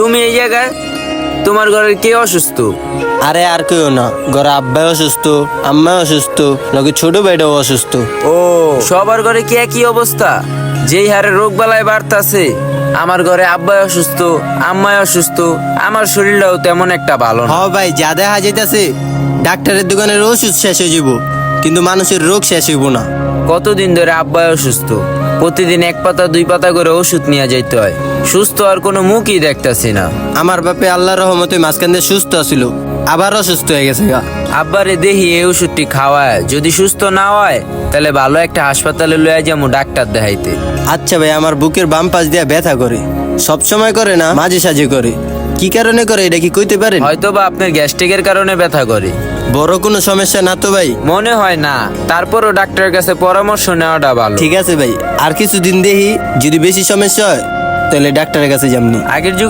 তুমি এই জায়গায়, তোমার ঘরের কে অসুস্থ? আরে আর কেউ না, ঘরে আব্বাই অসুস্থ, আম্মাই অসুস্থ, নাকি ছোট ভাইটাও অসুস্থ। ও, সবার ঘরে কি একই অবস্থা? যেই হারে রোগ বালাই বাড়তাছে, আমার ঘরে আব্বাই অসুস্থ, আম্মাই অসুস্থ, আমার শরীরটাও তেমন একটা ভালো হ না। ভাই, যা দেখা যাইতাছে ডাক্তারের দোকানের ওষুধ শেষ হয়ে যাব, কিন্তু মানুষের রোগ শেষ হইব না। কতদিন ধরে আব্বাই অসুস্থ, প্রতিদিন 1 পাতা 2 পাতা করে ওষুধ নিয়ে যাইতে হয়, সুস্থ আর কোনো মুখই দেখতাছি না। আমার বাপে আল্লাহর রহমতে মাঝখান দিয়ে সুস্থ ছিল, আবার অসুস্থ হয়ে গেছে গা। আব্বারে দেখি এই ওষুধটি খাওয়ায়, যদি সুস্থ না হয় তাহলে ভালো একটা হাসপাতালে লইয়া যাবো ডাক্তার দেখাইতে। আচ্ছা ভাই, আমার বুকের বাম পাশ দিয়া ব্যথা করে, সব সময় করে না, মাঝে সাঝে করে। কি কারণে করে এটা কি কইতে পারেন? হয়তো বা আপনার গ্যাস্ট্রিকের কারণে ব্যথা করে। বড় কোনো সমস্যা না তো ভাই? মনে হয় না, তারপরও ডাক্তারের কাছে পরামর্শ নেওয়াটা ভালো। ঠিক আছে ভাই, আর কিছুদিন দেখি, যদি বেশি সমস্যা হয় তাহলে ডাক্তারের কাছে যামনি। আগের যুগে